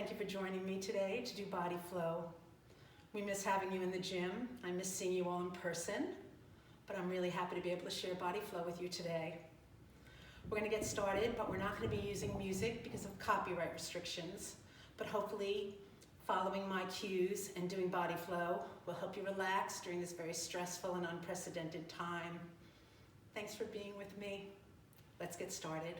Thank you for joining me today to do BodyFlow. We miss having you in the gym. I miss seeing you all in person, but I'm really happy to be able to share BodyFlow with you today. We're going to get started, but we're not going to be using music because of copyright restrictions. But hopefully, following my cues and doing BodyFlow will help you relax during this very stressful and unprecedented time. Thanks for being with me. Let's get started.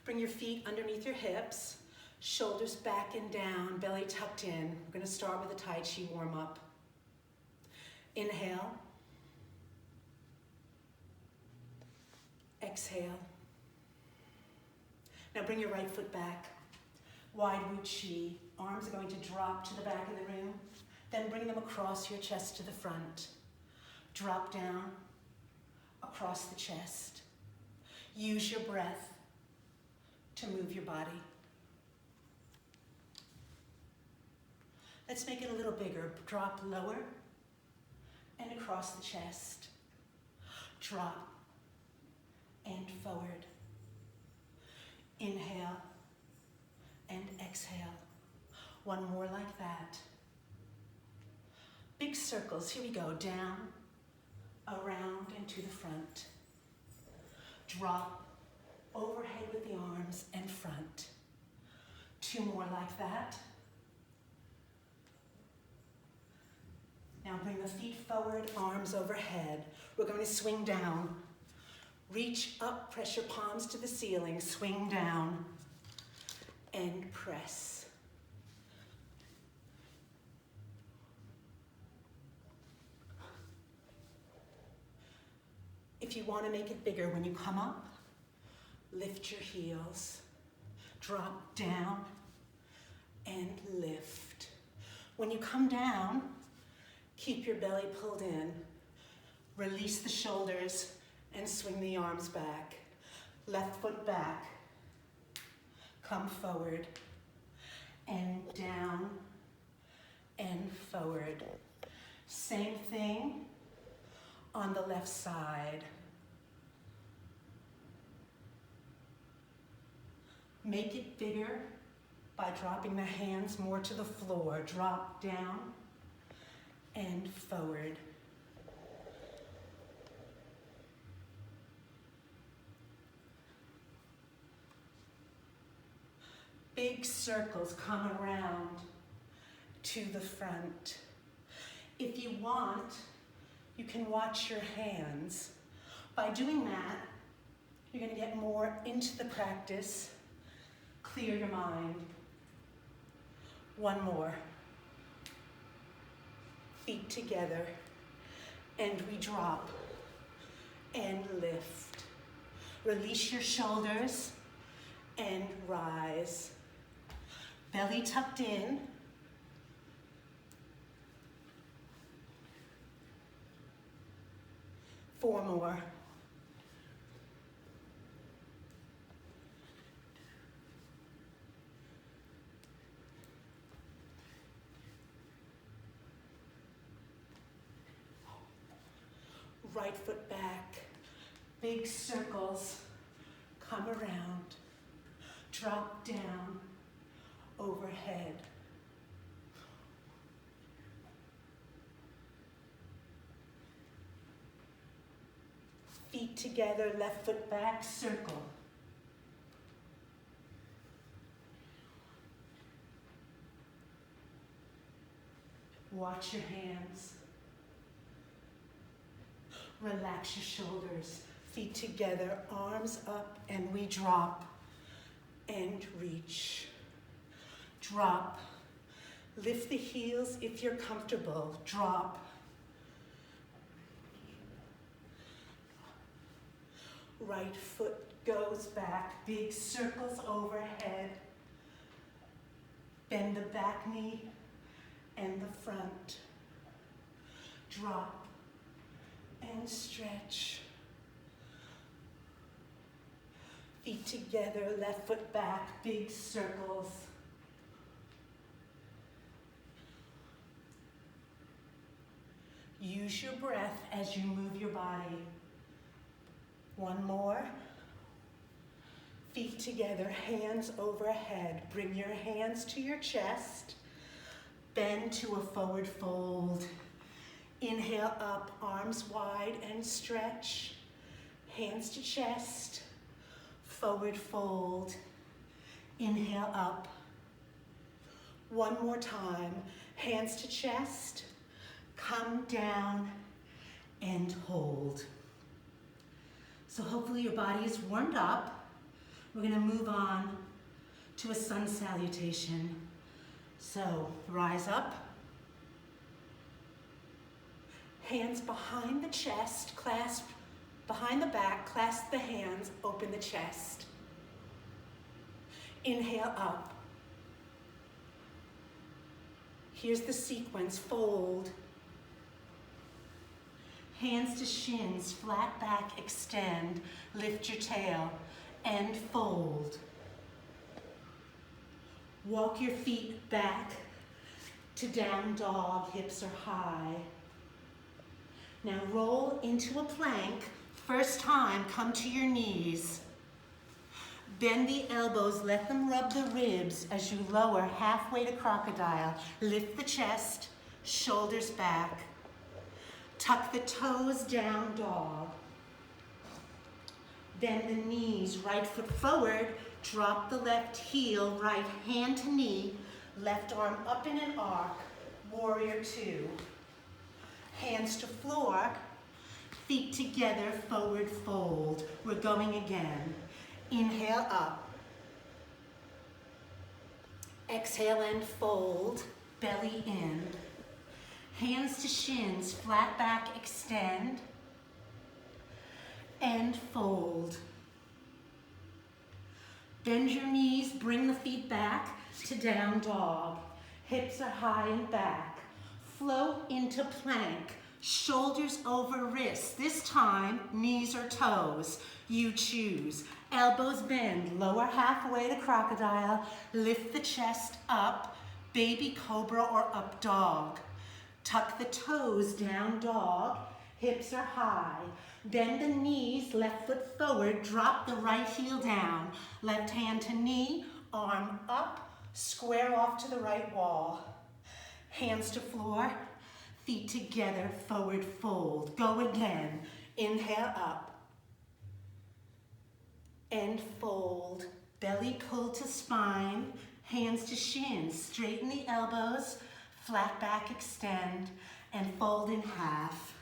Bring your feet underneath your hips, shoulders back and down, belly tucked in. We're going to start with a Tai Chi warm-up. Inhale. Exhale. Now bring your right foot back. Wide Wu Chi. Arms are going to drop to the back of the room. Then bring them across your chest to the front. Drop down across the chest. Use your breath to move your body. Let's make it a little bigger. Drop lower and across the chest. Drop and forward. Inhale and exhale. One more like that. Big circles. Here we go. Down, around, and to the front. Drop overhead with the arms and front. Two more like that. Now bring the feet forward, arms overhead. We're going to swing down. Reach up, press your palms to the ceiling, swing down, and press. If you want to make it bigger, when you come up, lift your heels, drop down, and lift. When you come down, keep your belly pulled in. Release the shoulders and swing the arms back. Left foot back. Come forward and down and forward. Same thing on the left side. Make it bigger by dropping the hands more to the floor. Drop down and forward. Big circles come around to the front. If you want, you can watch your hands. By doing that, you're going to get more into the practice, clear your mind. One more. Feet together, and we drop and lift. Release your shoulders and rise. Belly tucked in. Four more. Right foot back, big circles, come around, drop down, overhead. Feet together, left foot back, circle. Watch your hands. Relax your shoulders, feet together, arms up, and we drop and reach. Drop. Lift the heels if you're comfortable. Drop. Right foot goes back, big circles overhead. Bend the back knee and the front. Drop. And stretch. Feet together, left foot back, big circles. Use your breath as you move your body. One more. Feet together, hands overhead. Bring your hands to your chest. Bend to a forward fold. Inhale up, arms wide and stretch. Hands to chest, forward fold. Inhale up. One more time, hands to chest, come down and hold. So hopefully your body is warmed up. We're gonna move on to a sun salutation. So rise up, hands behind the chest, clasp behind the back, clasp the hands, open the chest. Inhale up. Here's the sequence, fold. Hands to shins, flat back, extend, lift your tail, and fold. Walk your feet back to down dog, hips are high. Now roll into a plank. First time, come to your knees. Bend the elbows, let them rub the ribs as you lower halfway to crocodile. Lift the chest, shoulders back. Tuck the toes, down dog. Bend the knees, right foot forward, drop the left heel, right hand to knee, left arm up in an arc, warrior two. Hands to floor, feet together, forward fold. We're going again. Inhale up. Exhale and fold, belly in. Hands to shins, flat back, extend, and fold. Bend your knees, bring the feet back to down dog. Hips are high and back. Float into plank, shoulders over wrists. This time, knees or toes, you choose. Elbows bend, lower halfway to crocodile. Lift the chest up, baby cobra or up dog. Tuck the toes, down dog. Hips are high. Bend the knees, left foot forward. Drop the right heel down. Left hand to knee, arm up. Square off to the right wall. Hands to floor, feet together, forward fold. Go again. Inhale up. And fold. Belly pull to spine. Hands to shins. Straighten the elbows. Flat back, extend, and fold in half.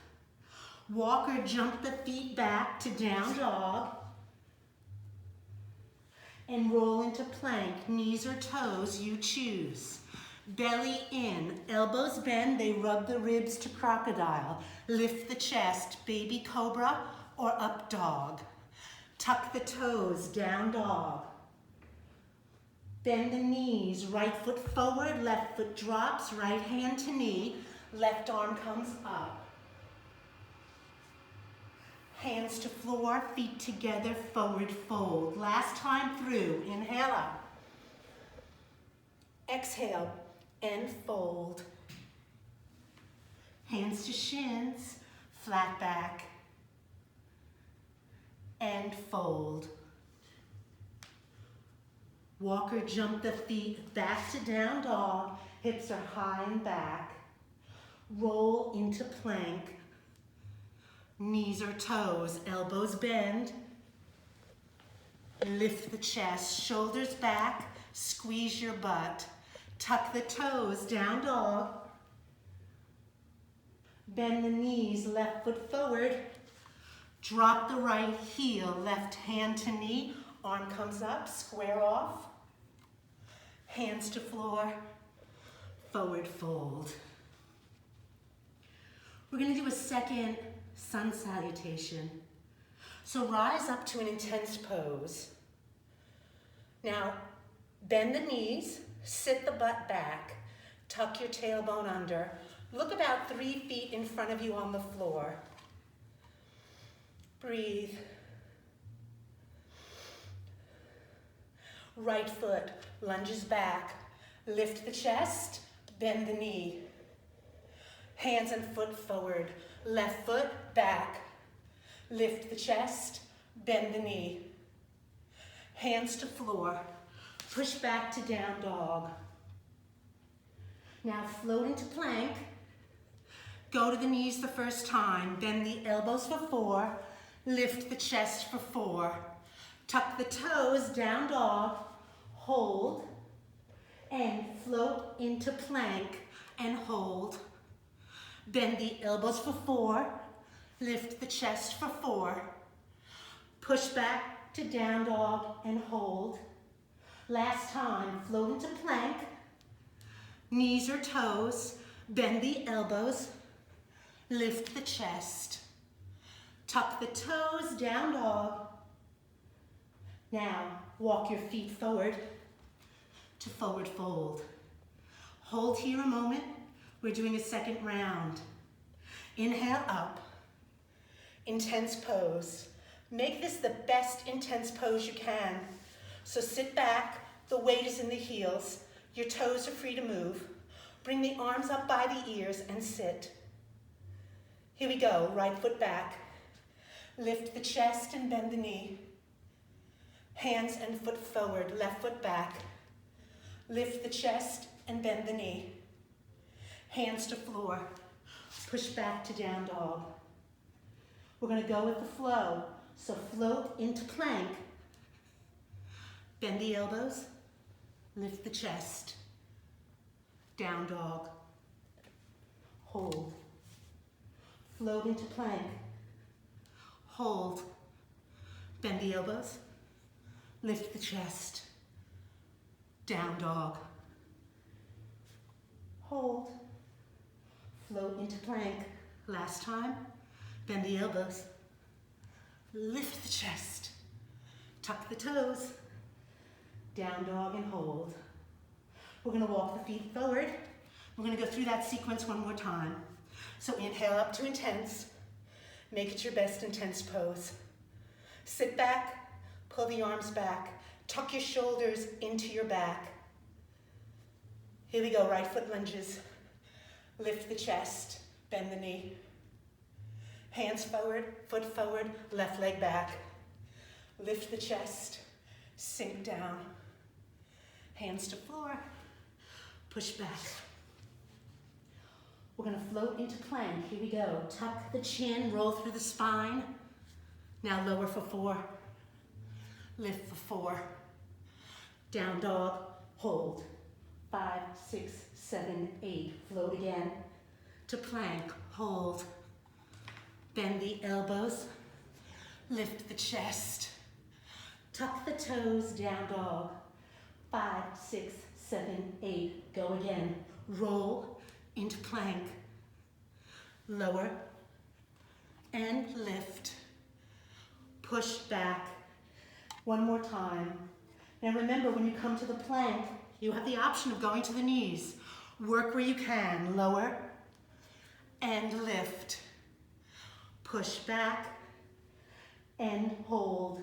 Walk or jump the feet back to down dog. And roll into plank, knees or toes, you choose. Belly in, elbows bend, they rub the ribs to crocodile. Lift the chest, baby cobra or up dog. Tuck the toes, down dog. Bend the knees, right foot forward, left foot drops, right hand to knee, left arm comes up. Hands to floor, feet together, forward fold. Last time through, inhale up. Exhale and fold. Hands to shins, flat back, and fold. Walk or jump the feet back to down dog. Hips are high and back. Roll into plank. Knees or toes, elbows bend. Lift the chest, shoulders back. Squeeze your butt. Tuck the toes, down dog. Bend the knees, left foot forward. Drop the right heel, left hand to knee. Arm comes up, square off. Hands to floor, forward fold. We're gonna do a second sun salutation. So rise up to an intense pose. Now, bend the knees, sit the butt back, tuck your tailbone under. Look about 3 feet in front of you on the floor. Breathe. Right foot lunges back. Lift the chest, bend the knee. Hands and foot forward. Left foot back. Lift the chest, bend the knee. Hands to floor. Push back to down dog. Now float into plank. Go to the knees the first time. Bend the elbows for 4. Lift the chest for 4. Tuck the toes, down dog. Hold. And float into plank and hold. Bend the elbows for 4. Lift the chest for 4. Push back to down dog and hold. Last time, float into plank. Knees or toes. Bend the elbows. Lift the chest. Tuck the toes, down dog. Now, walk your feet forward to forward fold. Hold here a moment. We're doing a second round. Inhale up. Intense pose. Make this the best intense pose you can. So sit back, the weight is in the heels, your toes are free to move. Bring the arms up by the ears and sit. Here we go, right foot back. Lift the chest and bend the knee. Hands and foot forward, left foot back. Lift the chest and bend the knee. Hands to floor. Push back to down dog. We're going to go with the flow. So float into plank. Bend the elbows. Lift the chest. Down dog. Hold. Float into plank. Hold. Bend the elbows. Lift the chest. Down dog. Hold. Float into plank. Last time. Bend the elbows. Lift the chest. Tuck the toes. Down dog and hold. We're going to walk the feet forward. We're going to go through that sequence one more time. So inhale up to intense. Make it your best intense pose. Sit back, pull the arms back. Tuck your shoulders into your back. Here we go, right foot lunges. Lift the chest, bend the knee. Hands forward, foot forward, left leg back. Lift the chest, sink down. Hands to floor, push back. We're gonna float into plank. Here we go. Tuck the chin, roll through the spine. Now lower for 4. Lift for 4. Down dog, hold. 5, 6, 7, 8. Float again. To plank, hold. Bend the elbows. Lift the chest. Tuck the toes, down dog. 5, 6, 7, 8. Go again. Roll into plank. Lower and lift. Push back. One more time. Now remember, when you come to the plank, you have the option of going to the knees. Work where you can. Lower and lift. Push back and hold.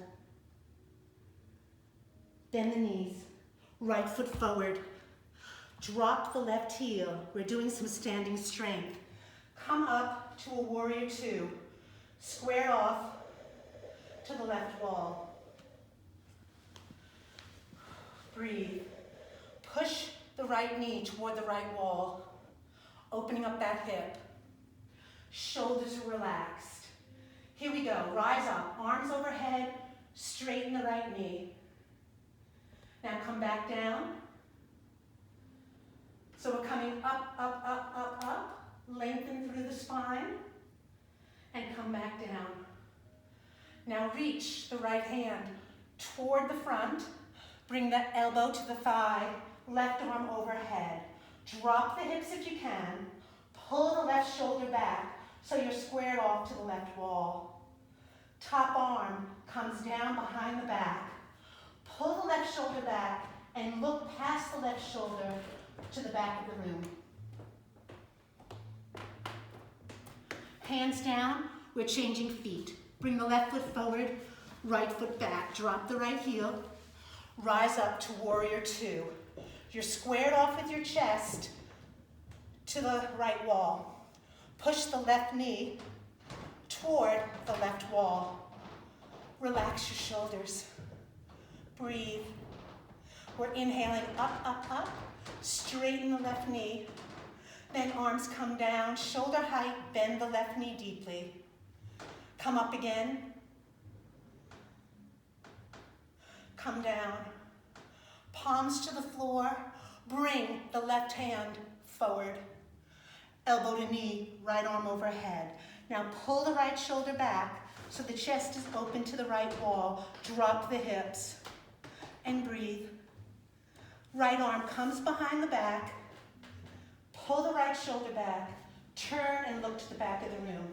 Bend the knees. Right foot forward. Drop the left heel. We're doing some standing strength. Come up to a warrior 2. Square off to the left wall. Breathe. Push the right knee toward the right wall, opening up that hip. Shoulders are relaxed. Here we go. Rise up. Arms overhead. Straighten the right knee. Now come back down. So we're coming up, up, up, up, up. Lengthen through the spine. And come back down. Now reach the right hand toward the front. Bring the elbow to the thigh. Left arm overhead. Drop the hips if you can. Pull the left shoulder back so you're squared off to the left wall. Top arm comes down behind the back. Pull the left shoulder back and look past the left shoulder to the back of the room. Hands down, we're changing feet. Bring the left foot forward, right foot back. Drop the right heel. Rise up to warrior 2. You're squared off with your chest to the right wall. Push the left knee toward the left wall. Relax your shoulders. Breathe. We're inhaling up, up, up. Straighten the left knee. Then arms come down, shoulder height, bend the left knee deeply. Come up again. Come down. Palms to the floor. Bring the left hand forward. Elbow to knee, right arm overhead. Now pull the right shoulder back so the chest is open to the right wall. Drop the hips and breathe. Right arm comes behind the back. Pull the right shoulder back. Turn and look to the back of the room.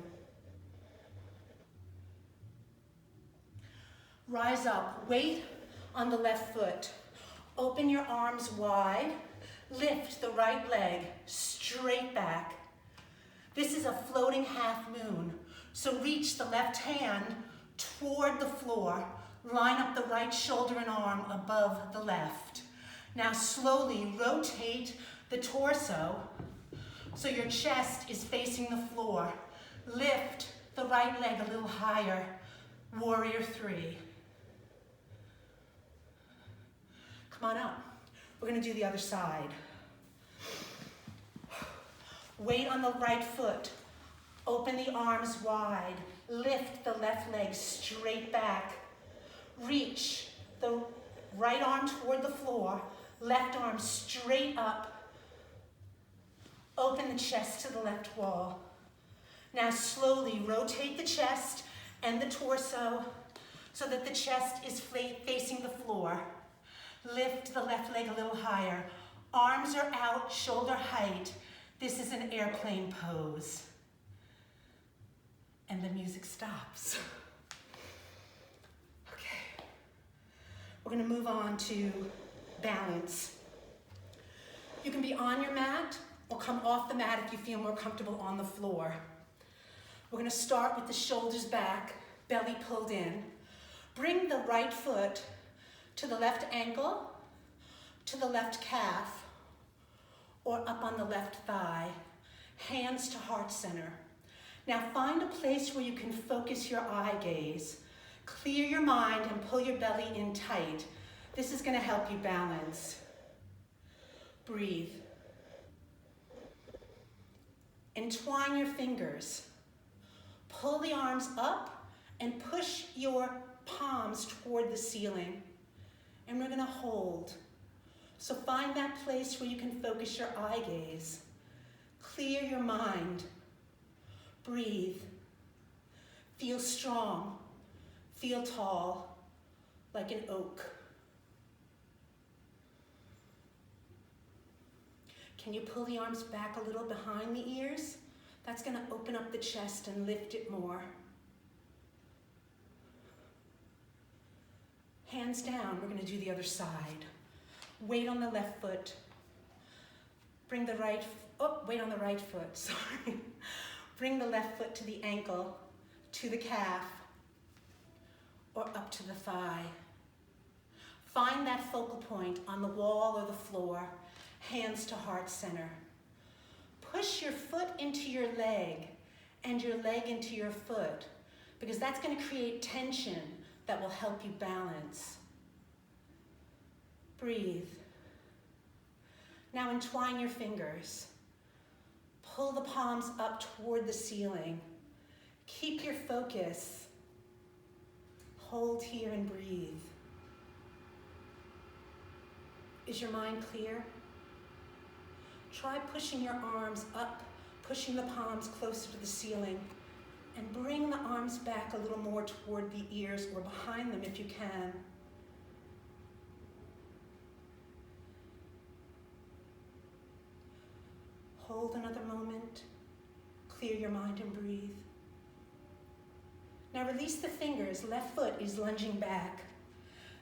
Rise up. Weight on the left foot. Open your arms wide. Lift the right leg straight back. This is a floating half moon. So reach the left hand toward the floor. Line up the right shoulder and arm above the left. Now slowly rotate the torso so your chest is facing the floor. Lift the right leg a little higher. Warrior 3. Come on up. We're going to do the other side. Weight on the right foot. Open the arms wide. Lift the left leg straight back. Reach the right arm toward the floor. Left arm straight up. Open the chest to the left wall. Now slowly rotate the chest and the torso so that the chest is facing the floor. Lift the left leg a little higher. Arms are out, shoulder height. This is an airplane pose. And the music stops. Okay. We're going to move on to balance. You can be on your mat or come off the mat if you feel more comfortable on the floor. We're going to start with the shoulders back, belly pulled in. Bring the right foot to the left ankle, to the left calf, or up on the left thigh. Hands to heart center. Now find a place where you can focus your eye gaze. Clear your mind and pull your belly in tight. This is going to help you balance. Breathe. Entwine your fingers. Pull the arms up and push your palms toward the ceiling. And we're going to hold. So find that place where you can focus your eye gaze. Clear your mind. Breathe. Feel strong. Feel tall, like an oak. Can you pull the arms back a little behind the ears? That's going to open up the chest and lift it more. Hands down, we're going to do the other side. Weight on the left foot. Bring the right, weight on the right foot, sorry. Bring the left foot to the ankle, to the calf, or up to the thigh. Find that focal point on the wall or the floor, hands to heart center. Push your foot into your leg and your leg into your foot, because that's going to create tension that will help you balance. Breathe. Now entwine your fingers. Pull the palms up toward the ceiling. Keep your focus. Hold here and breathe. Is your mind clear? Try pushing your arms up, pushing the palms closer to the ceiling, and bring the arms back a little more toward the ears or behind them if you can. Hold another moment. Clear your mind and breathe. Now release the fingers. Left foot is lunging back.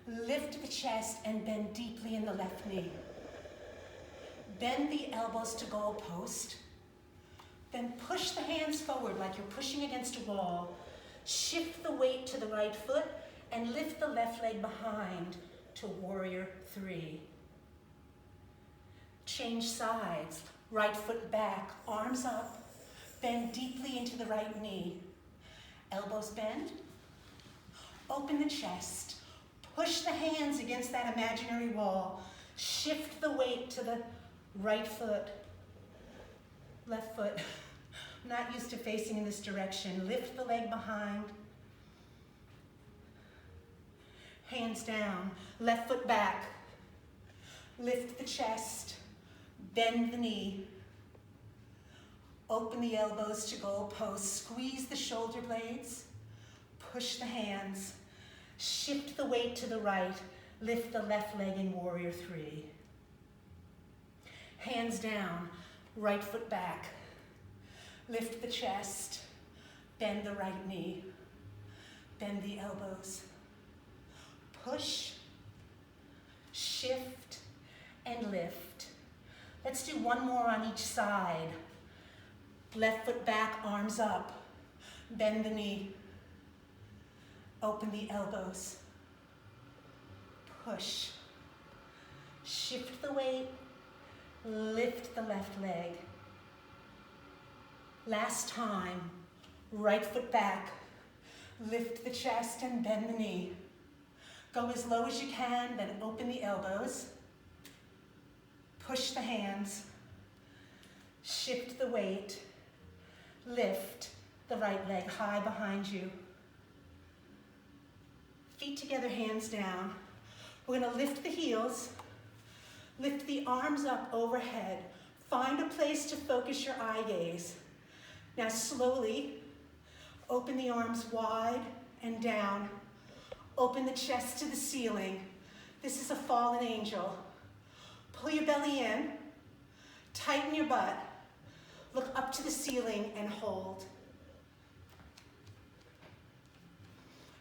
Lift the chest and bend deeply in the left knee. Bend the elbows to goalpost. Then push the hands forward like you're pushing against a wall. Shift the weight to the right foot and lift the left leg behind to warrior 3. Change sides. Right foot back, arms up. Bend deeply into the right knee. Elbows bend. Open the chest. Push the hands against that imaginary wall. Shift the weight to the right foot, left foot. I'm not used to facing in this direction. Lift the leg behind. Hands down, left foot back. Lift the chest, bend the knee. Open the elbows to goal posts. Squeeze the shoulder blades. Push the hands. Shift the weight to the right. Lift the left leg in warrior three. Hands down, right foot back. Lift the chest. Bend the right knee. Bend the elbows. Push, shift, and lift. Let's do one more on each side. Left foot back, arms up. Bend the knee. Open the elbows. Push. Shift the weight. Lift the left leg. Last time. Right foot back. Lift the chest and bend the knee. Go as low as you can, then open the elbows. Push the hands. Shift the weight. Lift the right leg high behind you. Feet together, hands down. We're going to lift the heels. Lift the arms up overhead. Find a place to focus your eye gaze. Now slowly open the arms wide and down. Open the chest to the ceiling. This is a fallen angel. Pull your belly in. Tighten your butt. Look up to the ceiling and hold.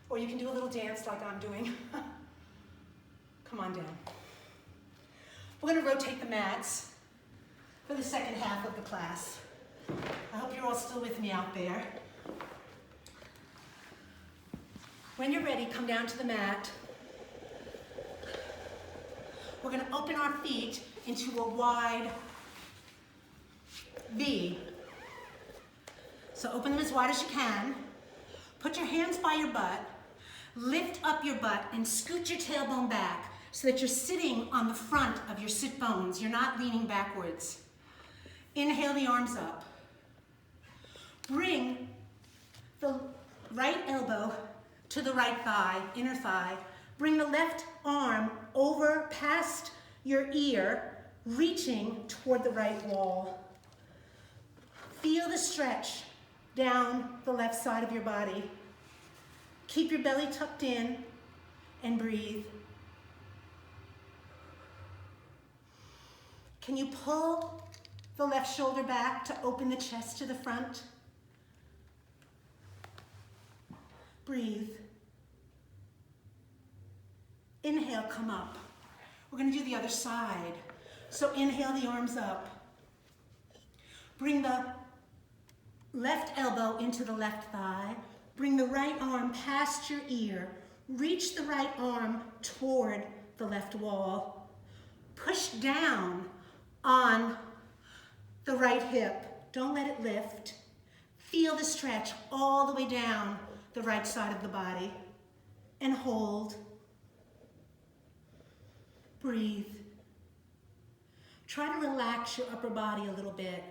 Or you can do a little dance like I'm doing. Come on down. We're going to rotate the mats for the second half of the class. I hope you're all still with me out there. When you're ready, come down to the mat. We're going to open our feet into a wide V. So open them as wide as you can. Put your hands by your butt. Lift up your butt and scoot your tailbone back so that you're sitting on the front of your sit bones. You're not leaning backwards. Inhale the arms up. Bring the right elbow to the right thigh, inner thigh. Bring the left arm over past your ear, reaching toward the right wall. Feel the stretch down the left side of your body. Keep your belly tucked in and breathe. Can you pull the left shoulder back to open the chest to the front? Breathe. Inhale, come up. We're going to do the other side. So inhale the arms up. Bring the left elbow into the left thigh. Bring the right arm past your ear. Reach the right arm toward the left wall. Push down on the right hip. Don't let it lift. Feel the stretch all the way down the right side of the body. And hold. Breathe. Try to relax your upper body a little bit.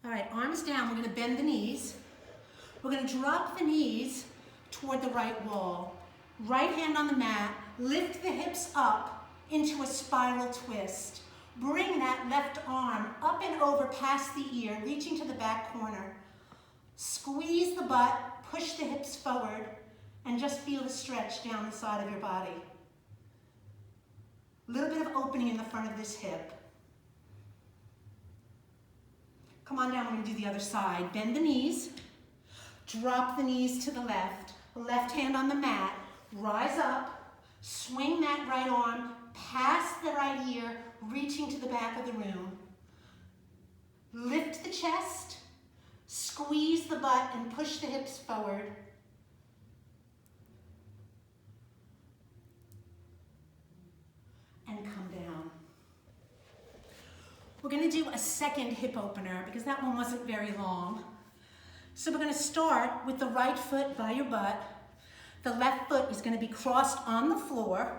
All right, arms down. We're going to bend the knees. We're going to drop the knees toward the right wall. Right hand on the mat. Lift the hips up into a spiral twist. Bring that left arm up and over past the ear, reaching to the back corner. Squeeze the butt, push the hips forward, and just feel the stretch down the side of your body. A little bit of opening in the front of this hip. Come on down, we're going to do the other side. Bend the knees, drop the knees to the left. Left hand on the mat, rise up, swing that right arm past the right ear, reaching to the back of the room. Lift the chest, squeeze the butt, and push the hips forward. And come down. We're going to do a second hip opener because that one wasn't very long. So we're going to start with the right foot by your butt. the left foot is going to be crossed on the floor,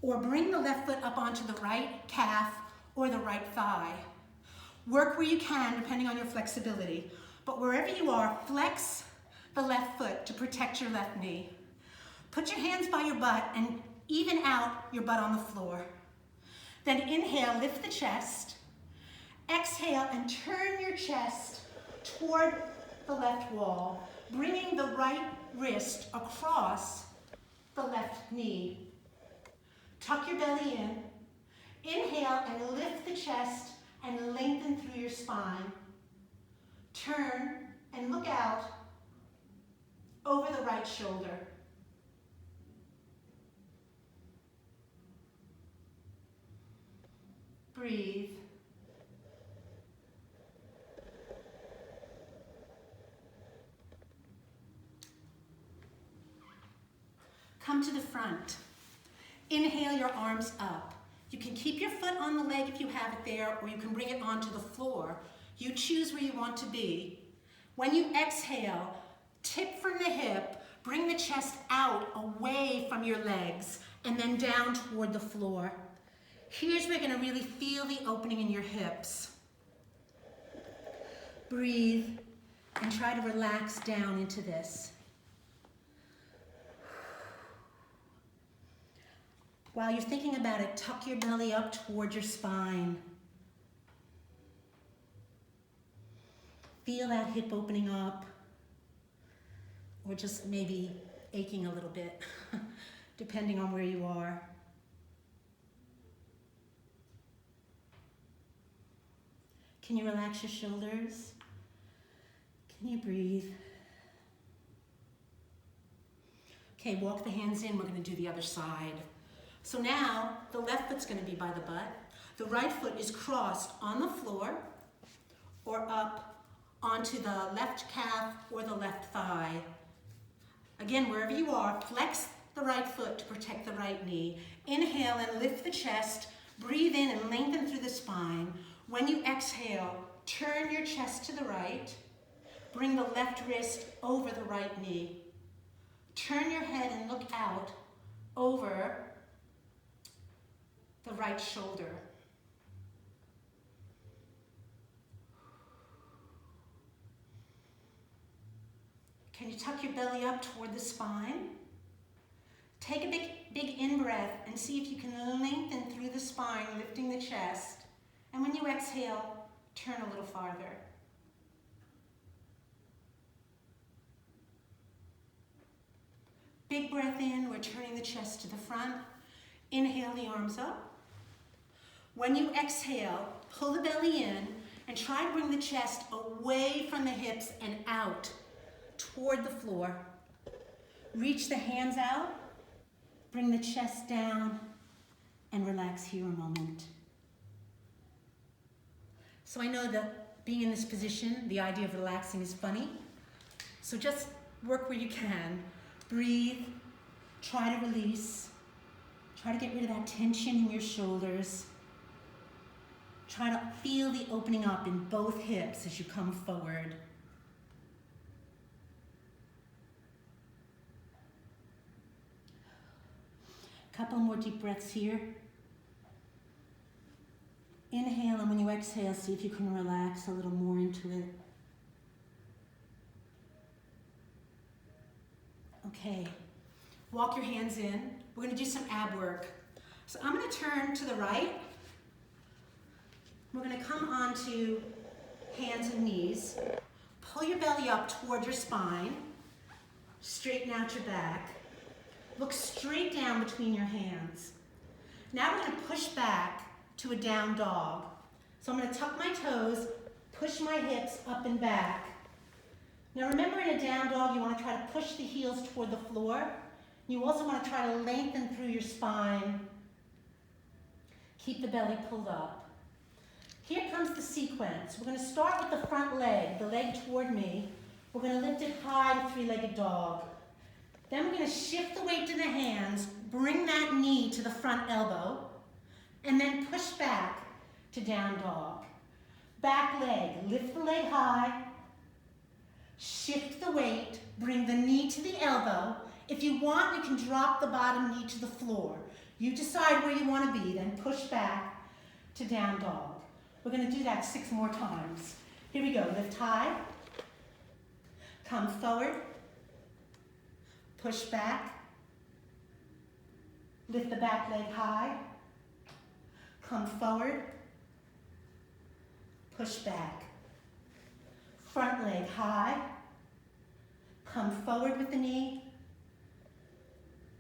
or bring the left foot up onto the right calf or the right thigh. Work where you can, depending on your flexibility. But wherever you are, flex the left foot to protect your left knee. Put your hands by your butt and even out your butt on the floor. Then inhale, lift the chest. Exhale and turn your chest toward the left wall, bringing the right wrist across the left knee. Tuck your belly in. Inhale and lift the chest and lengthen through your spine. Turn and look out over the right shoulder. Breathe. Come to the front. Inhale your arms up. You can keep your foot on the leg if you have it there, or you can bring it onto the floor. You choose where you want to be. When you exhale, tip from the hip, bring the chest out away from your legs, and then down toward the floor. Here's where you're going to really feel the opening in your hips. Breathe and try to relax down into this. While you're thinking about it, tuck your belly up toward your spine. Feel that hip opening up, or just maybe aching a little bit, depending on where you are. Can you relax your shoulders? Can you breathe? Okay, walk the hands in. We're going to do the other side. So now, the left foot's going to be by the butt. The right foot is crossed on the floor or up onto the left calf or the left thigh. Again, wherever you are, flex the right foot to protect the right knee. Inhale and lift the chest. Breathe in and lengthen through the spine. When you exhale, turn your chest to the right. Bring the left wrist over the right knee. Turn your head and look out over the right shoulder. Can you tuck your belly up toward the spine? Take a big in-breath and see if you can lengthen through the spine, lifting the chest. And when you exhale, turn a little farther. Big breath in, we're turning the chest to the front. Inhale the arms up. When you exhale, pull the belly in and try to bring the chest away from the hips and out toward the floor. Reach the hands out, bring the chest down, and relax here a moment. So I know that being in this position, the idea of relaxing is funny. So just work where you can. Breathe, try to release, try to get rid of that tension in your shoulders. Try to feel the opening up in both hips as you come forward. Couple more deep breaths here. Inhale, and when you exhale, see if you can relax a little more into it. Okay, walk your hands in. We're going to do some ab work. So I'm going to turn to the right. We're going to come onto hands and knees. Pull your belly up toward your spine. Straighten out your back. Look straight down between your hands. Now we're going to push back to a down dog. So I'm going to tuck my toes, push my hips up and back. Now remember, in a down dog, you want to try to push the heels toward the floor. You also want to try to lengthen through your spine. Keep the belly pulled up. Here comes the sequence. We're going to start with the front leg, the leg toward me. We're going to lift it high to three-legged dog. Then we're going to shift the weight to the hands, bring that knee to the front elbow, and then push back to down dog. Back leg, lift the leg high, shift the weight, bring the knee to the elbow, If you want, you can drop the bottom knee to the floor. You decide where you want to be, then push back to down dog. We're going to do that 6 more times. Here we go. Lift high. Come forward. Push back. Lift the back leg high. Come forward. Push back. Front leg high. Come forward with the knee.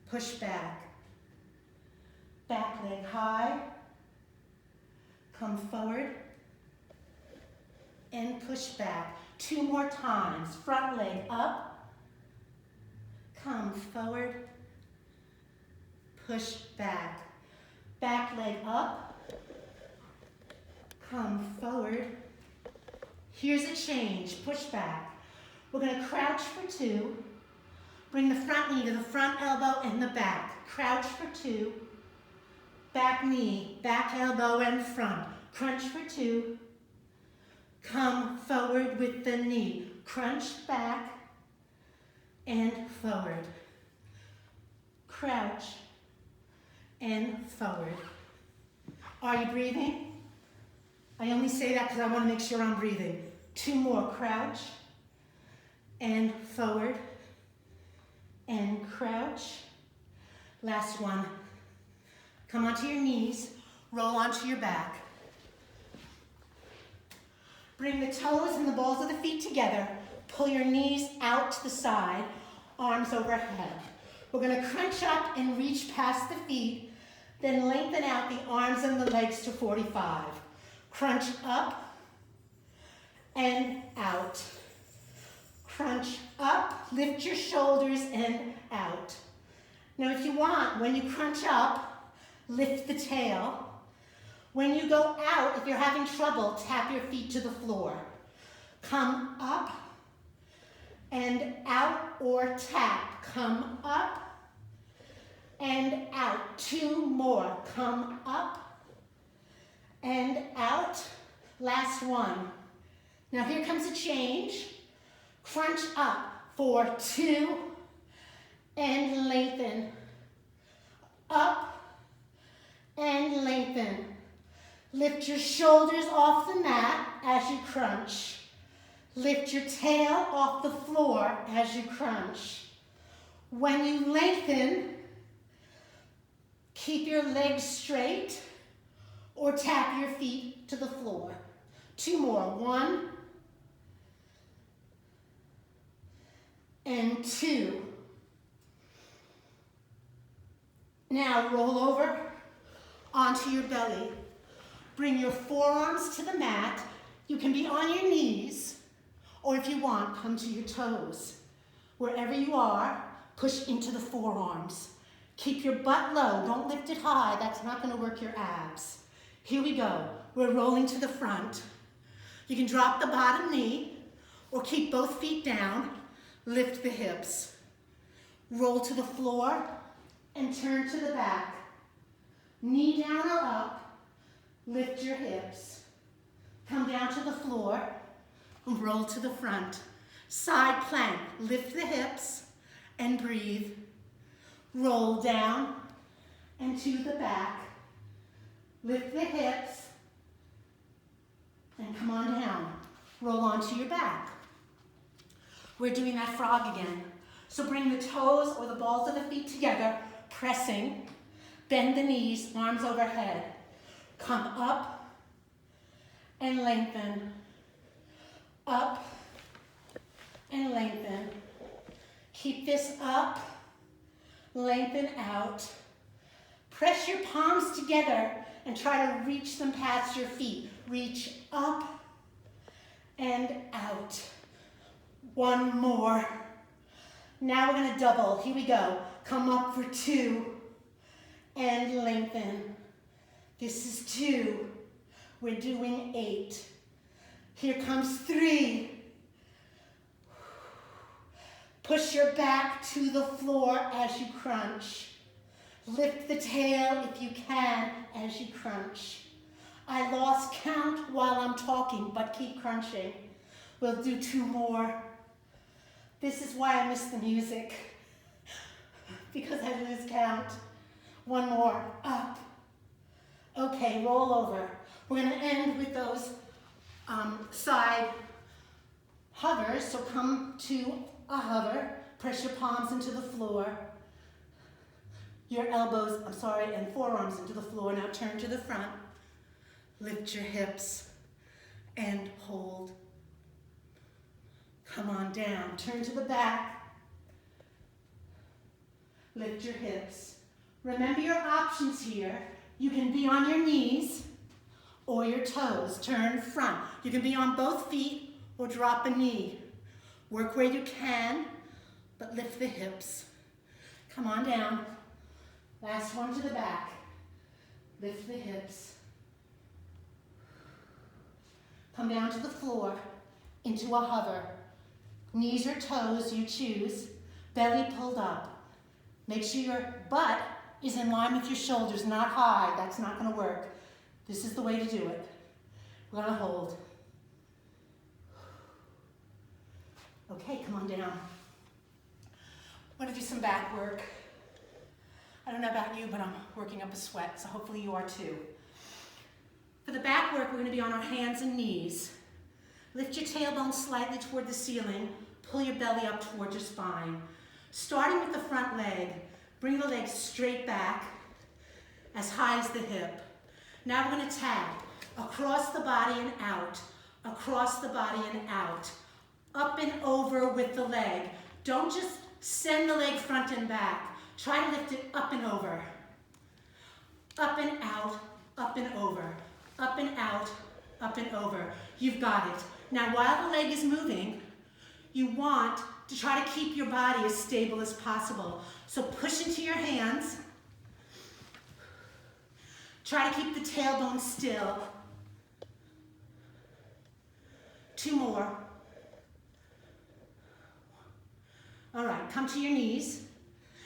Push back. Back leg high. Come forward. And push back. 2 more times. Front leg up. Come forward. Push back. Back leg up. Come forward. Here's a change. Push back. We're going to crouch for 2. Bring the front knee to the front elbow and the back. Crouch for 2. Back knee, back elbow and front. Crunch for 2. Come forward with the knee. Crunch back and forward. Crouch and forward. Are you breathing? I only say that because I want to make sure I'm breathing. 2 more. Crouch and forward and crouch. Last one. Come onto your knees. Roll onto your back. Bring the toes and the balls of the feet together. Pull your knees out to the side, arms overhead. We're going to crunch up and reach past the feet, then lengthen out the arms and the legs to 45. Crunch up and out. Crunch up, lift your shoulders and out. Now if you want, when you crunch up, lift the tail. When you go out, if you're having trouble, tap your feet to the floor. Come up and out or tap. Come up and out. 2 more. Come up and out. Last one. Now here comes a change. Crunch up for 2 and lengthen. Up and lengthen. Lift your shoulders off the mat as you crunch. Lift your tail off the floor as you crunch. When you lengthen, keep your legs straight or tap your feet to the floor. 2 more. 1 and 2. Now roll over onto your belly. Bring your forearms to the mat. You can be on your knees, or if you want, come to your toes. Wherever you are, push into the forearms. Keep your butt low. Don't lift it high. That's not going to work your abs. Here we go. We're rolling to the front. You can drop the bottom knee or keep both feet down. Lift the hips. Roll to the floor and turn to the back. Knee down or up. Lift your hips. Come down to the floor and roll to the front. Side plank. Lift the hips and breathe. Roll down and to the back. Lift the hips and come on down. Roll onto your back. We're doing that frog again. So bring the toes or the balls of the feet together, pressing. Bend the knees, arms overhead. Come up and lengthen. Up and lengthen. Keep this up, lengthen out. Press your palms together and try to reach them past your feet. Reach up and out. 1 more. Now we're going to double. Here we go. Come up for 2 and lengthen. This is 2. We're doing 8. Here comes 3. Push your back to the floor as you crunch. Lift the tail if you can as you crunch. I lost count while I'm talking, but keep crunching. We'll do 2 more. This is why I miss the music. because I lose count. One more, up. Okay, roll over. We're gonna end with those side hovers, so come to a hover, press your palms into the floor, your elbows, and forearms into the floor. Now turn to the front, lift your hips, and hold. Come on down, turn to the back, lift your hips. Remember your options here. You can be on your knees or your toes, turn front. You can be on both feet or drop a knee. Work where you can, but lift the hips. Come on down. Last one to the back. Lift the hips. Come down to the floor, into a hover. Knees or toes, you choose. Belly pulled up. Make sure your butt is in line with your shoulders, not high. That's not gonna work. This is the way to do it. We're gonna hold. Okay, come on down. I'm gonna do some back work. I don't know about you, but I'm working up a sweat, so hopefully you are too. For the back work, we're gonna be on our hands and knees. Lift your tailbone slightly toward the ceiling. Pull your belly up toward your spine. Starting with the front leg, bring the leg straight back, as high as the hip. Now we're gonna tap across the body and out, across the body and out, up and over with the leg. Don't just send the leg front and back. Try to lift it up and over. Up and out, up and over. Up and out, up and over. You've got it. Now while the leg is moving, you want to try to keep your body as stable as possible. So push into your hands. Try to keep the tailbone still. 2 more. All right, come to your knees.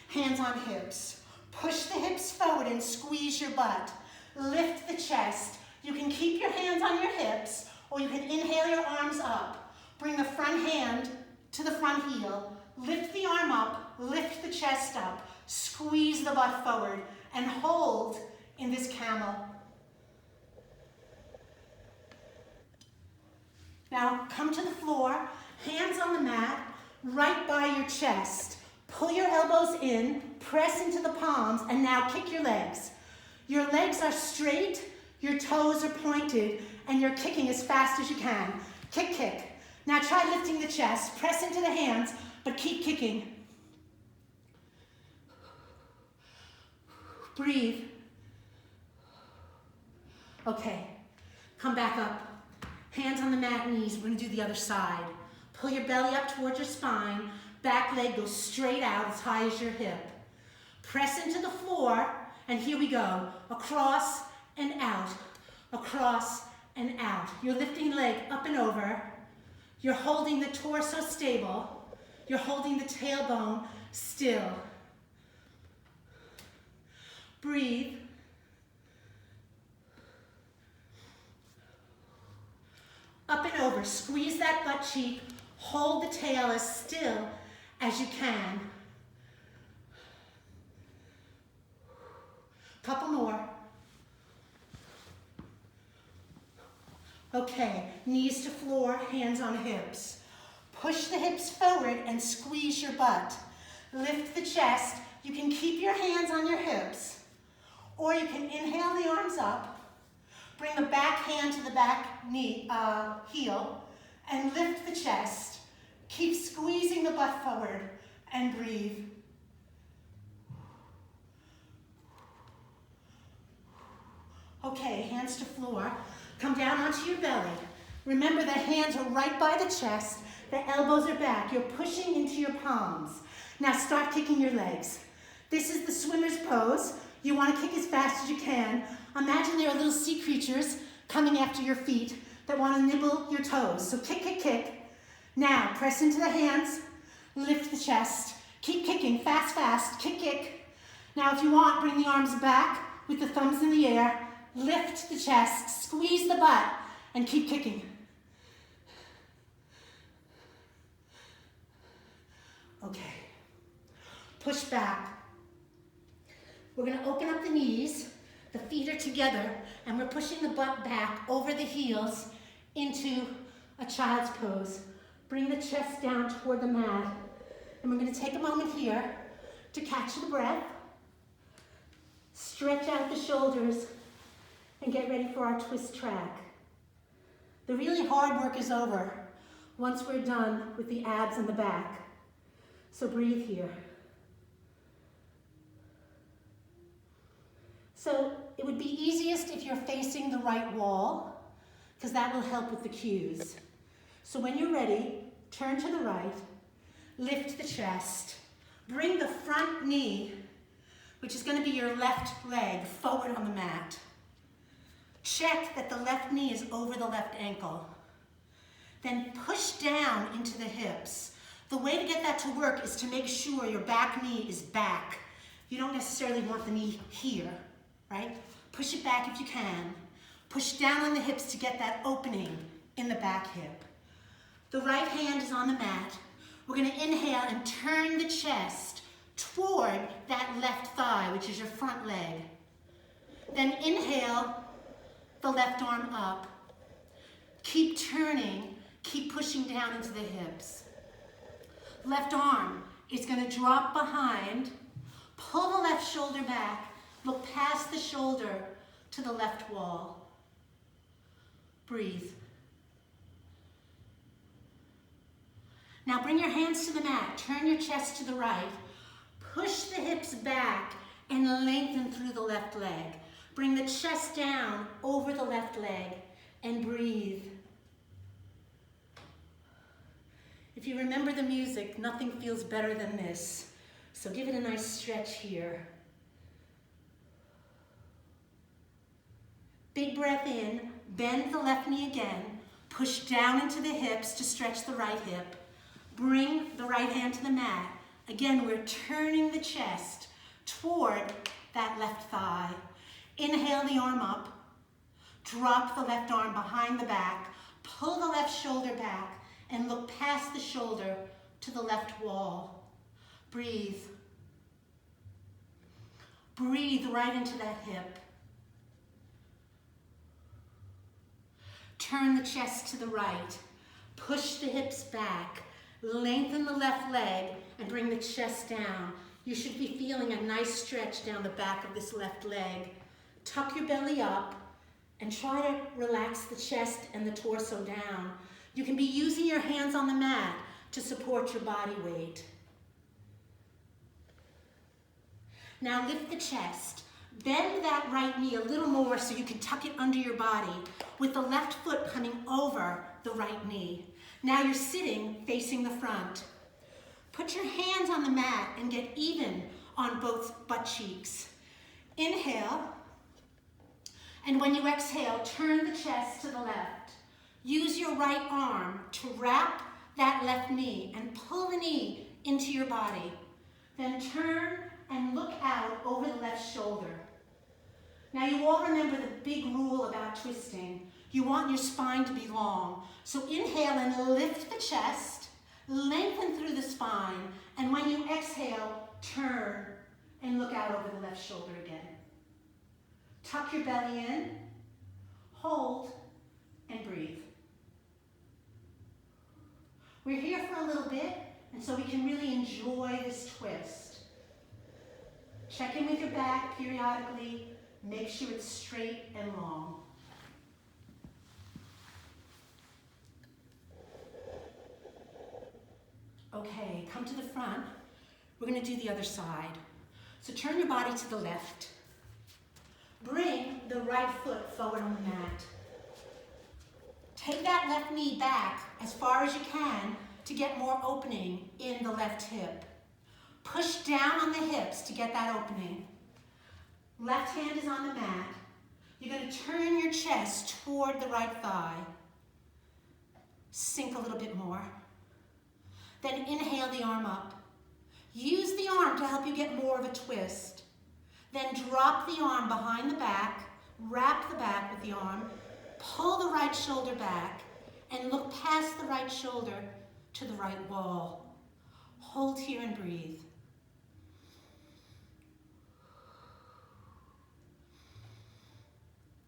Hands on hips. Push the hips forward and squeeze your butt. Lift the chest. You can keep your hands on your hips, or you can inhale your arms up. Bring the front hand to the front heel. Lift the arm up, lift the chest up. Squeeze the butt forward and hold in this camel. Now come to the floor, hands on the mat, right by your chest. Pull your elbows in, press into the palms, and now kick your legs. Your legs are straight, your toes are pointed, and you're kicking as fast as you can. Kick, kick. Now try lifting the chest, press into the hands, but keep kicking. Breathe. Okay, come back up. Hands on the mat, knees. We're gonna do the other side. Pull your belly up towards your spine. Back leg goes straight out as high as your hip. Press into the floor, and here we go. Across and out, across and out. You're lifting the leg up and over. You're holding the torso stable. You're holding the tailbone still. Breathe. Up and over, squeeze that butt cheek. Hold the tail as still as you can. Couple more. Okay, knees to floor, hands on hips. Push the hips forward and squeeze your butt. Lift the chest. You can keep your hands on your hips, or you can inhale the arms up, bring the back hand to the back knee, heel, and lift the chest. Keep squeezing the butt forward and breathe. Okay, hands to floor. Come down onto your belly. Remember the hands are right by the chest. The elbows are back. You're pushing into your palms. Now start kicking your legs. This is the swimmer's pose. You want to kick as fast as you can. Imagine there are little sea creatures coming after your feet that want to nibble your toes. So kick, kick, kick. Now press into the hands. Lift the chest. Keep kicking, fast, fast. Kick, kick. Now if you want, bring the arms back with the thumbs in the air. Lift the chest, squeeze the butt, and keep kicking. Okay. Push back. We're gonna open up the knees, the feet are together, and we're pushing the butt back over the heels into a child's pose. Bring the chest down toward the mat. And we're gonna take a moment here to catch the breath, stretch out the shoulders, and get ready for our twist track. The really hard work is over once we're done with the abs and the back. So breathe here. So it would be easiest if you're facing the right wall, because that will help with the cues. So when you're ready, turn to the right, lift the chest, bring the front knee, which is going to be your left leg, forward on the mat. Check that the left knee is over the left ankle. Then push down into the hips. The way to get that to work is to make sure your back knee is back. You don't necessarily want the knee here, right? Push it back if you can. Push down on the hips to get that opening in the back hip. The right hand is on the mat. We're going to inhale and turn the chest toward that left thigh, which is your front leg. Then inhale the left arm up. Keep turning, keep pushing down into the hips. Left arm is going to drop behind, pull the left shoulder back, look past the shoulder to the left wall. Breathe. Now bring your hands to the mat, turn your chest to the right, push the hips back and lengthen through the left leg. Bring the chest down over the left leg and breathe. If you remember the music, nothing feels better than this. So give it a nice stretch here. Big breath in, bend the left knee again, push down into the hips to stretch the right hip. Bring the right hand to the mat. Again, we're turning the chest toward that left thigh. Inhale the arm up. Drop the left arm behind the back. Pull the left shoulder back and look past the shoulder to the left wall. Breathe. Breathe right into that hip. Turn the chest to the right. Push the hips back. Lengthen the left leg and bring the chest down. You should be feeling a nice stretch down the back of this left leg. Tuck your belly up and try to relax the chest and the torso down. You can be using your hands on the mat to support your body weight. Now lift the chest. Bend that right knee a little more so you can tuck it under your body with the left foot coming over the right knee. Now you're sitting facing the front. Put your hands on the mat and get even on both butt cheeks. Inhale, and when you exhale, turn the chest to the left. Use your right arm to wrap that left knee and pull the knee into your body. Then turn and look out over the left shoulder. Now you all remember the big rule about twisting. You want your spine to be long. So inhale and lift the chest, lengthen through the spine, and when you exhale, turn and look out over the left shoulder again. Tuck your belly in, hold, and breathe. We're here for a little bit, and so we can really enjoy this twist. Check in with your back periodically. Make sure it's straight and long. Okay, come to the front. We're going to do the other side. So turn your body to the left. Bring the right foot forward on the mat. Take that left knee back as far as you can to get more opening in the left hip. Push down on the hips to get that opening. Left hand is on the mat. You're going to turn your chest toward the right thigh. Sink a little bit more. Then inhale the arm up. Use the arm to help you get more of a twist. Then drop the arm behind the back, wrap the back with the arm, pull the right shoulder back, and look past the right shoulder to the right wall. Hold here and breathe.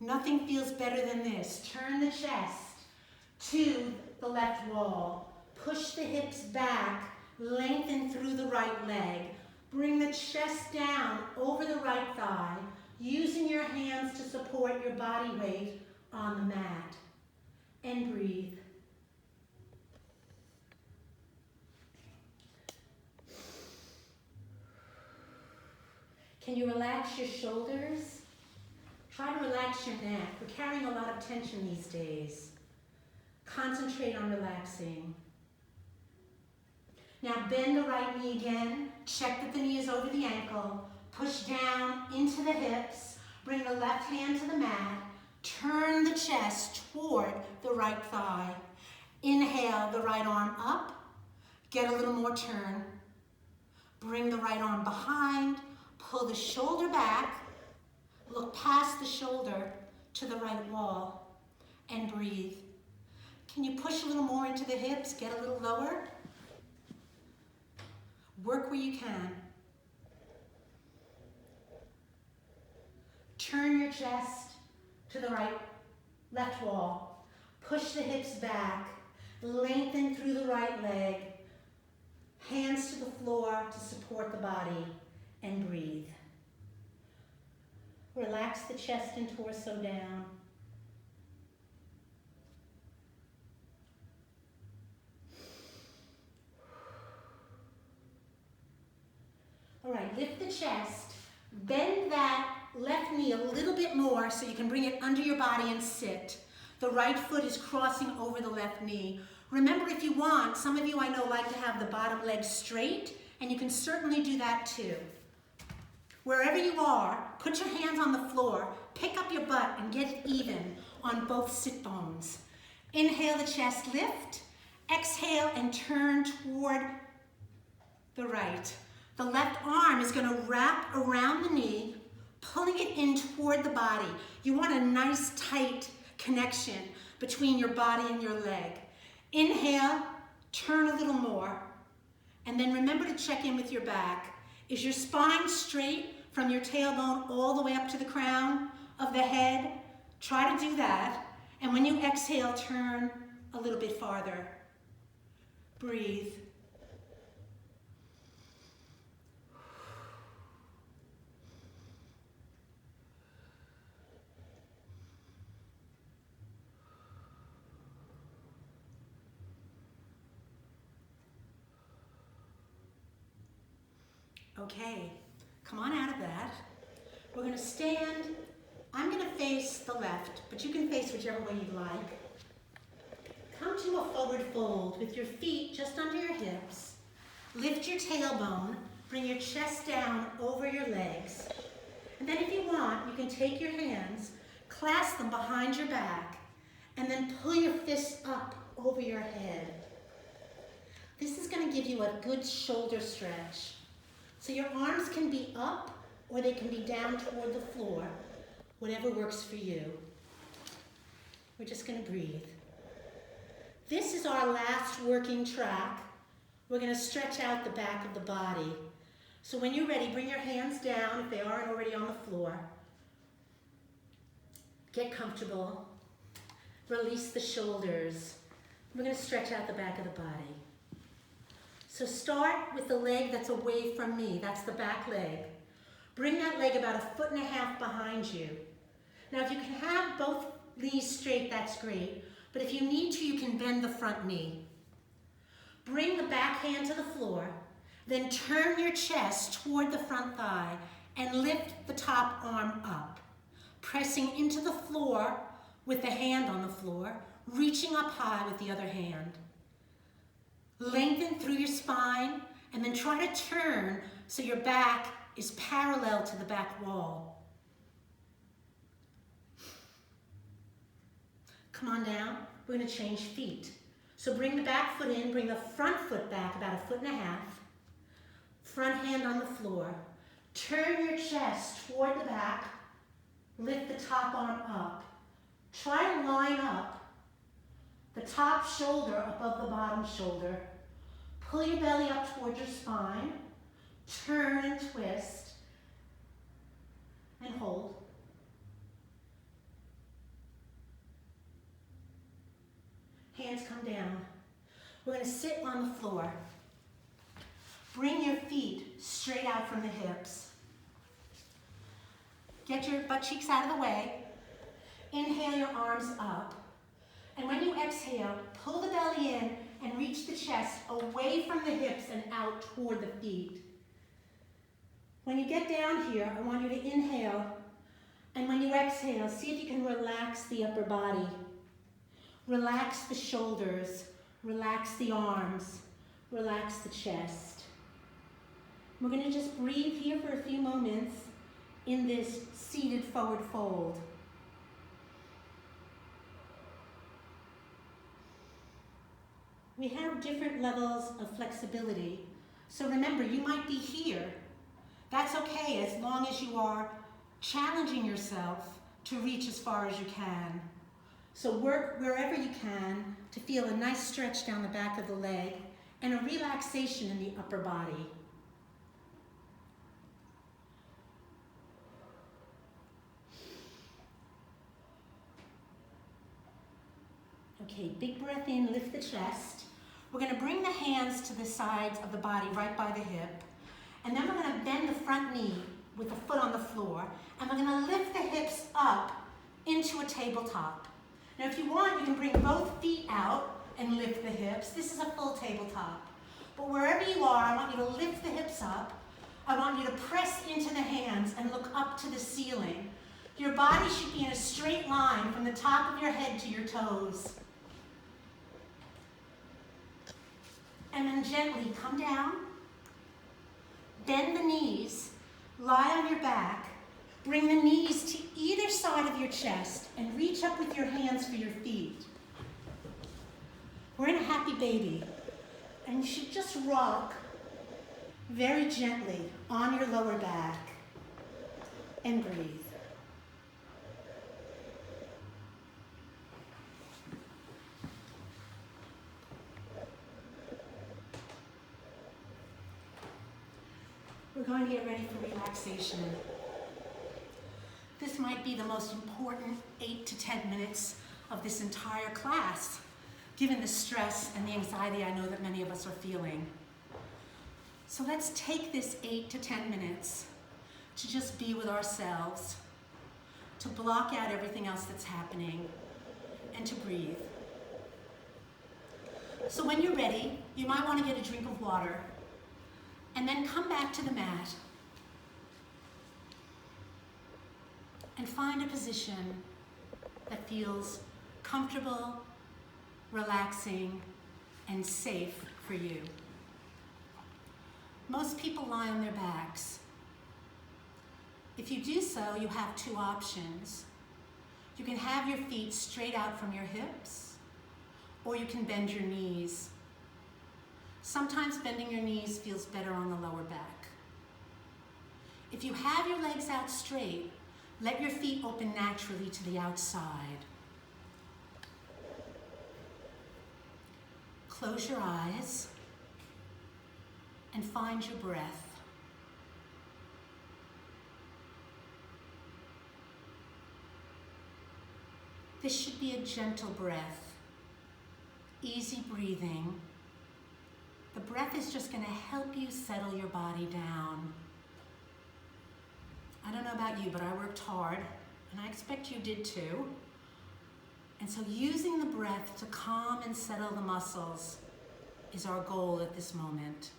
Nothing feels better than this. Turn the chest to the left wall. Push the hips back, lengthen through the right leg. Bring the chest down over the right thigh, using your hands to support your body weight on the mat. And breathe. Can you relax your shoulders? Try to relax your neck. We're carrying a lot of tension these days. Concentrate on relaxing. Now bend the right knee again. Check that the knee is over the ankle. Push down into the hips. Bring the left hand to the mat. Turn the chest toward the right thigh. Inhale the right arm up. Get a little more turn. Bring the right arm behind. Pull the shoulder back. Look past the shoulder to the right wall and breathe. Can you push a little more into the hips? Get a little lower. Work where you can. Turn your chest to the left wall. Push the hips back. Lengthen through the right leg. Hands to the floor to support the body and breathe. Relax the chest and torso down. All right, lift the chest. Bend that left knee a little bit more so you can bring it under your body and sit. The right foot is crossing over the left knee. Remember, if you want, some of you I know like to have the bottom leg straight, and you can certainly do that too. Wherever you are, put your hands on the floor, pick up your butt and get it even on both sit bones. Inhale, the chest lift. Exhale and turn toward the right. The left arm is going to wrap around the knee, pulling it in toward the body. You want a nice tight connection between your body and your leg. Inhale, turn a little more, and then remember to check in with your back. Is your spine straight from your tailbone all the way up to the crown of the head? Try to do that. And when you exhale, turn a little bit farther. Breathe. Okay, come on out of that. We're going to stand. I'm going to face the left, but you can face whichever way you like. Come to a forward fold with your feet just under your hips. Lift your tailbone. Bring your chest down over your legs. And then if you want, you can take your hands, clasp them behind your back, and then pull your fists up over your head. This is going to give you a good shoulder stretch. So your arms can be up or they can be down toward the floor, whatever works for you. We're just going to breathe. This is our last working track. We're going to stretch out the back of the body. So when you're ready, bring your hands down if they aren't already on the floor. Get comfortable. Release the shoulders. We're going to stretch out the back of the body. So start with the leg that's away from me. That's the back leg. Bring that leg about 1.5 feet behind you. Now if you can have both knees straight, that's great. But if you need to, you can bend the front knee. Bring the back hand to the floor. Then turn your chest toward the front thigh and lift the top arm up. Pressing into the floor with the hand on the floor, reaching up high with the other hand. Lengthen through your spine and then try to turn so your back is parallel to the back wall. Come on down. We're going to change feet. So bring the back foot in, bring the front foot back about 1.5 feet. Front hand on the floor. Turn your chest toward the back. Lift the top arm up. Try to line up the top shoulder above the bottom shoulder. Pull your belly up towards your spine. Turn and twist. And hold. Hands come down. We're going to sit on the floor. Bring your feet straight out from the hips. Get your butt cheeks out of the way. Inhale your arms up. And when you exhale, pull the belly in and reach the chest away from the hips and out toward the feet. When you get down here, I want you to inhale. And when you exhale, see if you can relax the upper body. Relax the shoulders. Relax the arms. Relax the chest. We're going to just breathe here for a few moments in this seated forward fold. We have different levels of flexibility. So remember, you might be here. That's okay as long as you are challenging yourself to reach as far as you can. So work wherever you can to feel a nice stretch down the back of the leg and a relaxation in the upper body. Okay, big breath in, lift the chest. We're going to bring the hands to the sides of the body, right by the hip. And then we're going to bend the front knee with the foot on the floor. And we're going to lift the hips up into a tabletop. Now if you want, you can bring both feet out and lift the hips. This is a full tabletop. But wherever you are, I want you to lift the hips up. I want you to press into the hands and look up to the ceiling. Your body should be in a straight line from the top of your head to your toes. And then gently come down, bend the knees, lie on your back, bring the knees to either side of your chest and reach up with your hands for your feet. We're in a happy baby, and you should just rock very gently on your lower back and breathe. We're going to get ready for relaxation. This might be the most important 8 to 10 minutes of this entire class, given the stress and the anxiety I know that many of us are feeling. So let's take this 8 to 10 minutes to just be with ourselves, to block out everything else that's happening, and to breathe. So when you're ready, you might want to get a drink of water, and then come back to the mat and find a position that feels comfortable, relaxing, and safe for you. Most people lie on their backs. If you do so, you have two options. You can have your feet straight out from your hips, or you can bend your knees. Sometimes bending your knees feels better on the lower back. If you have your legs out straight, let your feet open naturally to the outside. Close your eyes and find your breath. This should be a gentle breath, easy breathing. The breath is just going to help you settle your body down. I don't know about you, but I worked hard, and I expect you did too. And so using the breath to calm and settle the muscles is our goal at this moment.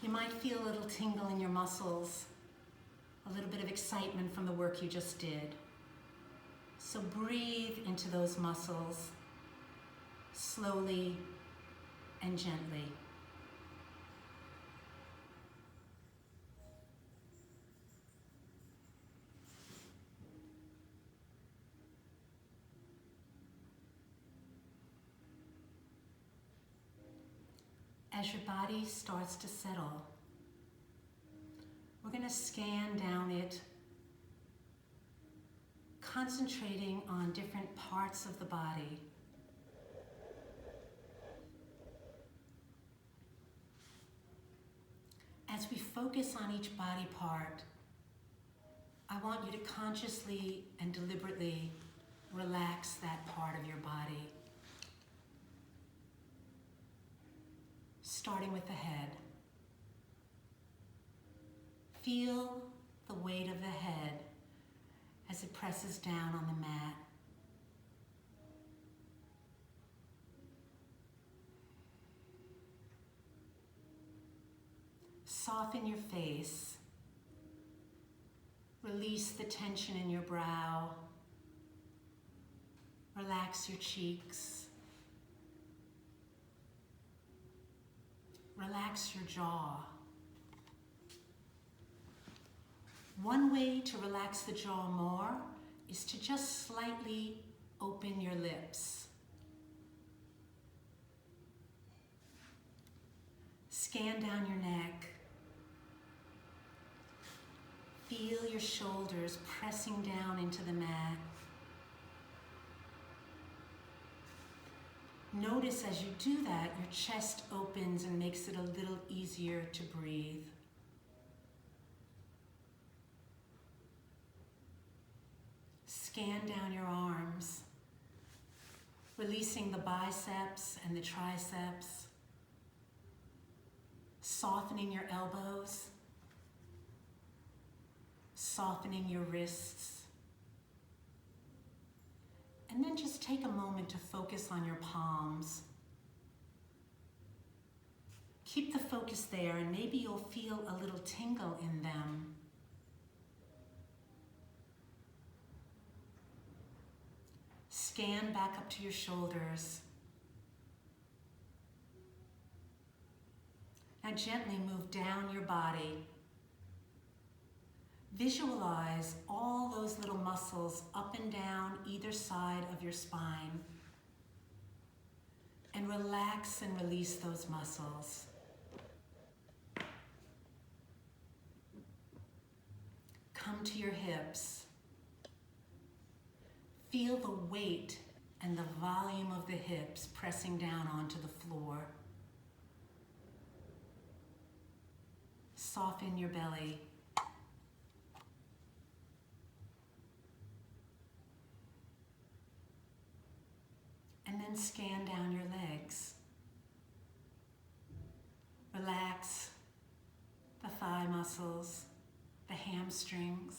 You might feel a little tingle in your muscles, a little bit of excitement from the work you just did. So breathe into those muscles slowly and gently. As your body starts to settle, we're going to scan down it, concentrating on different parts of the body. As we focus on each body part, I want you to consciously and deliberately relax that part of your body. Starting with the head. Feel the weight of the head as it presses down on the mat. Soften your face. Release the tension in your brow. Relax your cheeks. Relax your jaw. One way to relax the jaw more is to just slightly open your lips. Scan down your neck. Feel your shoulders pressing down into the mat. Notice as you do that, your chest opens and makes it a little easier to breathe. Scan down your arms, releasing the biceps and the triceps, softening your elbows, softening your wrists. And then just take a moment to focus on your palms. Keep the focus there, and maybe you'll feel a little tingle in them. Scan back up to your shoulders. Now gently move down your body. Visualize all those little muscles up and down either side of your spine. And relax and release those muscles. Come to your hips. Feel the weight and the volume of the hips pressing down onto the floor. Soften your belly. And then scan down your legs. Relax the thigh muscles, the hamstrings.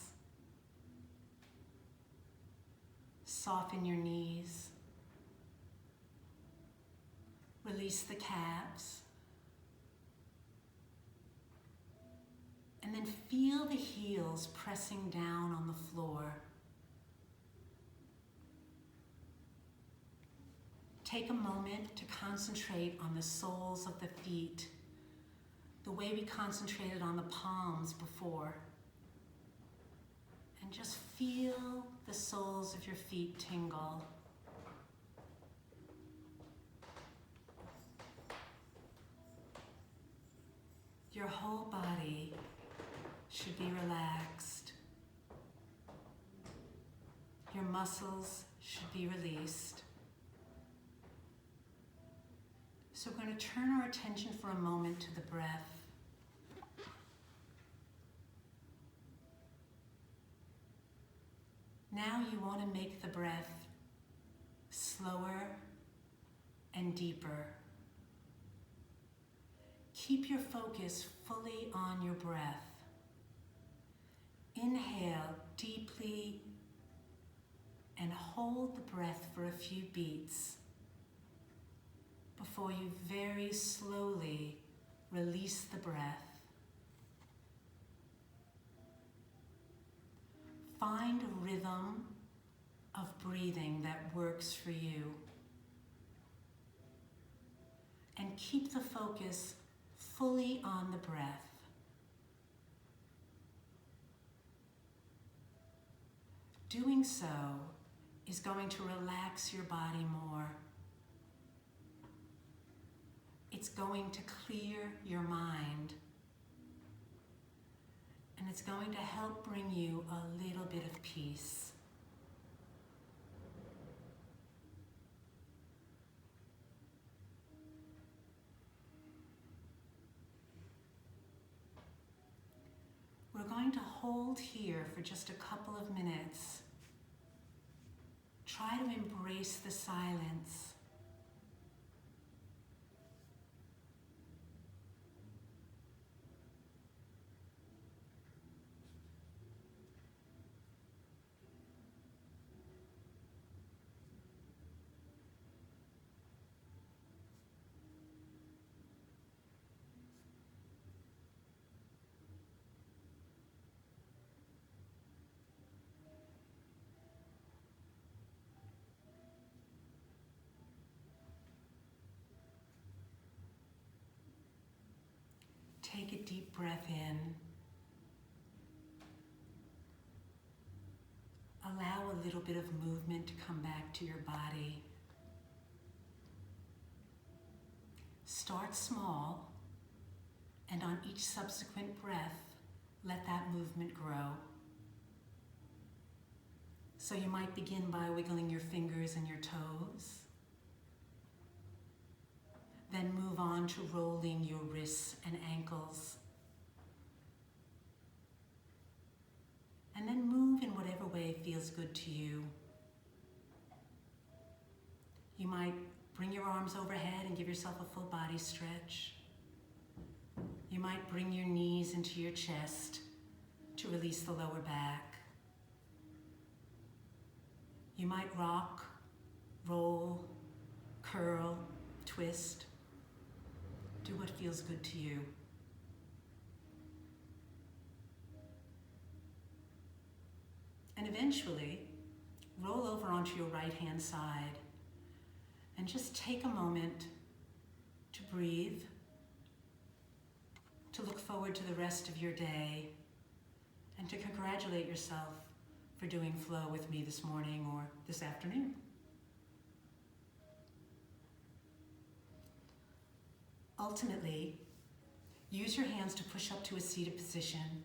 Soften your knees. Release the calves. And then feel the heels pressing down on the floor. Take a moment to concentrate on the soles of the feet, the way we concentrated on the palms before. And just feel the soles of your feet tingle. Your whole body should be relaxed. Your muscles should be released. So we're going to turn our attention for a moment to the breath. Now you want to make the breath slower and deeper. Keep your focus fully on your breath. Inhale deeply and hold the breath for a few beats before you very slowly release the breath. Find a rhythm of breathing that works for you. And keep the focus fully on the breath. Doing so is going to relax your body more. It's going to clear your mind. And it's going to help bring you a little bit of peace. We're going to hold here for just a couple of minutes. Try embrace the silence. Take a deep breath in. Allow a little bit of movement to come back to your body. Start small, and on each subsequent breath, let that movement grow. So you might begin by wiggling your fingers and your toes. Then move on to rolling your wrists and ankles. And then move in whatever way feels good to you. You might bring your arms overhead and give yourself a full body stretch. You might bring your knees into your chest to release the lower back. You might rock, roll, curl, twist. Do what feels good to you. And eventually, roll over onto your right-hand side and just take a moment to breathe, to look forward to the rest of your day, and to congratulate yourself for doing flow with me this morning or this afternoon. Ultimately, use your hands to push up to a seated position.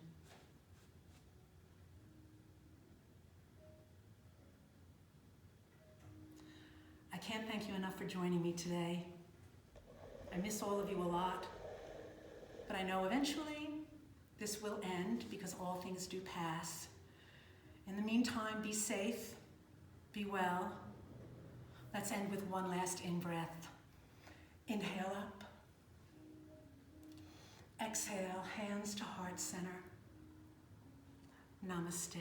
I can't thank you enough for joining me today. I miss all of you a lot, but I know eventually this will end because all things do pass. In the meantime, be safe, be well. Let's end with one last in-breath. Inhale up. Exhale, hands to heart center. Namaste.